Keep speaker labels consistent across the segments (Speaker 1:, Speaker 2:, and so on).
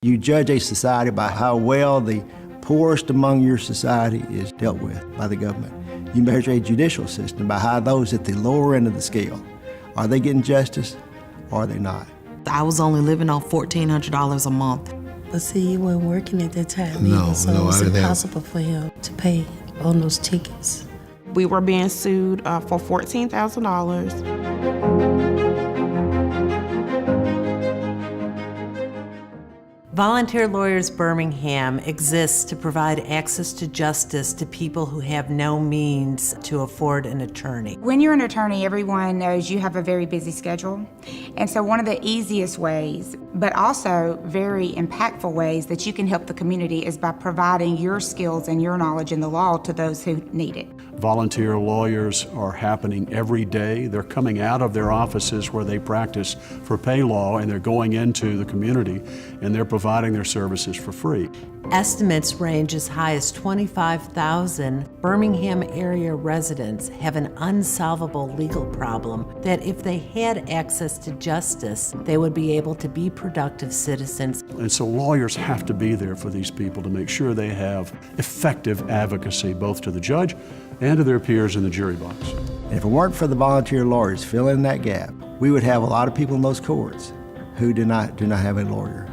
Speaker 1: You judge a society by how well the poorest among your society is dealt with by the government. You measure a judicial system by how those at the lower end of the scale, are they getting justice or are they not?
Speaker 2: I was only living on $1,400 a month.
Speaker 3: But see, he wasn't working at that time
Speaker 4: No,
Speaker 3: either, so
Speaker 4: no,
Speaker 3: it was
Speaker 4: I didn't have-
Speaker 3: impossible for him to pay on those tickets.
Speaker 5: We were being sued for $14,000.
Speaker 6: Volunteer Lawyers Birmingham exists to provide access to justice to people who have no means to afford an attorney.
Speaker 7: When you're an attorney, everyone knows you have a very busy schedule. And so one of the easiest ways, but also very impactful ways that you can help the community is by providing your skills and your knowledge in the law to those who need it.
Speaker 8: Volunteer lawyers are happening every day. They're coming out of their offices where they practice for pay law and they're going into the community and they're providing their services for free.
Speaker 6: Estimates range as high as 25,000 Birmingham area residents have an unsolvable legal problem that if they had access to justice, they would be able to be productive citizens.
Speaker 8: And so lawyers have to be there for these people to make sure they have effective advocacy both to the judge and to their peers in the jury box.
Speaker 1: If it weren't for the volunteer lawyers filling that gap, we would have a lot of people in those courts who do not have a lawyer.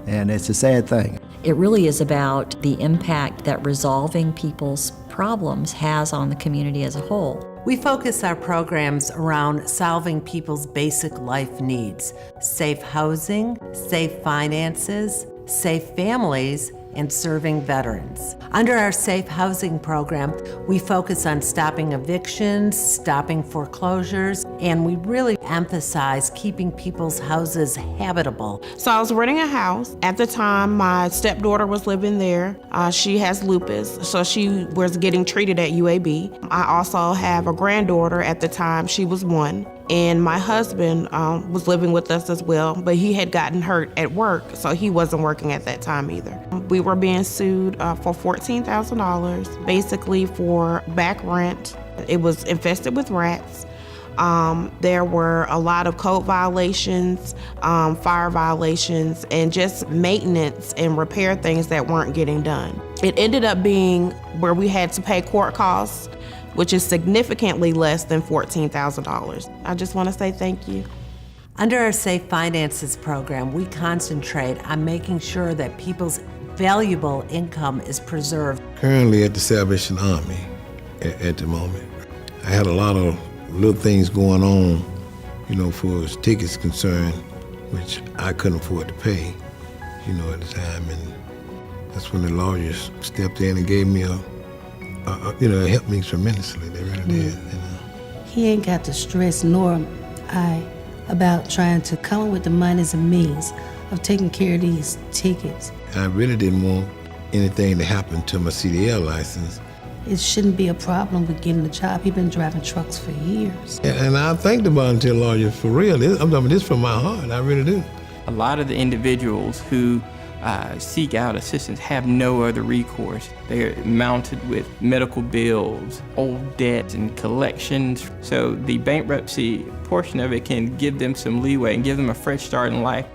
Speaker 1: And it's a sad thing.
Speaker 9: It really is about the impact that resolving people's problems has on the community as a whole.
Speaker 6: We focus our programs around solving people's basic life needs: safe housing, safe finances, safe families, and serving veterans. Under our safe housing program, we focus on stopping evictions, stopping foreclosures, and we really emphasize keeping people's houses habitable.
Speaker 5: So I was renting a house. At the time, my stepdaughter was living there. She has lupus, so she was getting treated at UAB. I also have a granddaughter at the time. She was 1. And my husband was living with us as well, but he had gotten hurt at work, so he wasn't working at that time either. We were being sued for $14,000, basically for back rent. It was infested with rats. There were a lot of code violations, fire violations, and just maintenance and repair things that weren't getting done. It ended up being where we had to pay court costs, which is significantly less than $14,000. I just want to say thank you.
Speaker 6: Under our Safe Finances program, we concentrate on making sure that people's valuable income is preserved.
Speaker 4: Currently at the Salvation Army at the moment. I had a lot of little things going on, for as tickets concerned, which I couldn't afford to pay, at the time. And that's when the lawyers stepped in and gave me it helped me tremendously. They really did.
Speaker 3: He ain't got to stress, nor I, about trying to come up with the monies and means of taking care of these tickets.
Speaker 4: I really didn't want anything to happen to my CDL license.
Speaker 3: It shouldn't be a problem with getting a job. He's been driving trucks for years.
Speaker 4: And I thank the volunteer lawyers for real. I'm talking this from my heart. I really do.
Speaker 10: A lot of the individuals who seek out assistance have no other recourse. They're mounted with medical bills, old debts, and collections. So the bankruptcy portion of it can give them some leeway and give them a fresh start in life.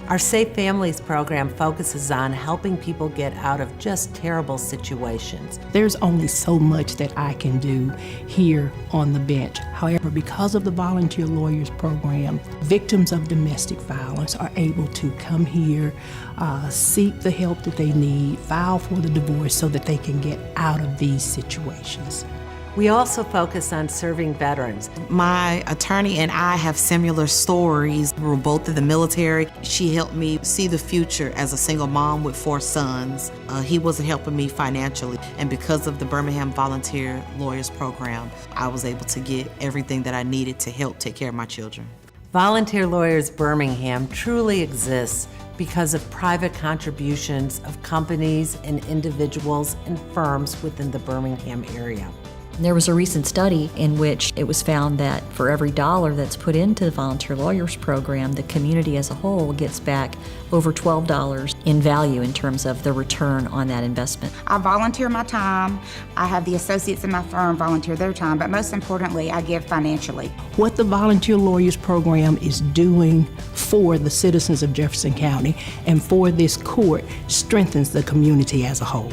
Speaker 6: Our Safe Families program focuses on helping people get out of just terrible situations.
Speaker 11: There's only so much that I can do here on the bench. However, because of the Volunteer Lawyers program, victims of domestic violence are able to come here, seek the help that they need, file for the divorce so that they can get out of these situations.
Speaker 6: We also focus on serving veterans.
Speaker 2: My attorney and I have similar stories. We were both in the military. She helped me see the future as a single mom with 4 sons. He wasn't helping me financially. And because of the Birmingham Volunteer Lawyers program, I was able to get everything that I needed to help take care of my children.
Speaker 6: Volunteer Lawyers Birmingham truly exists because of private contributions of companies and individuals and firms within the Birmingham area.
Speaker 9: There was a recent study in which it was found that for every dollar that's put into the Volunteer Lawyers Program, the community as a whole gets back over $12 in value in terms of the return on that investment.
Speaker 7: I volunteer my time. I have the associates in my firm volunteer their time, but most importantly, I give financially.
Speaker 11: What the Volunteer Lawyers Program is doing for the citizens of Jefferson County and for this court strengthens the community as a whole.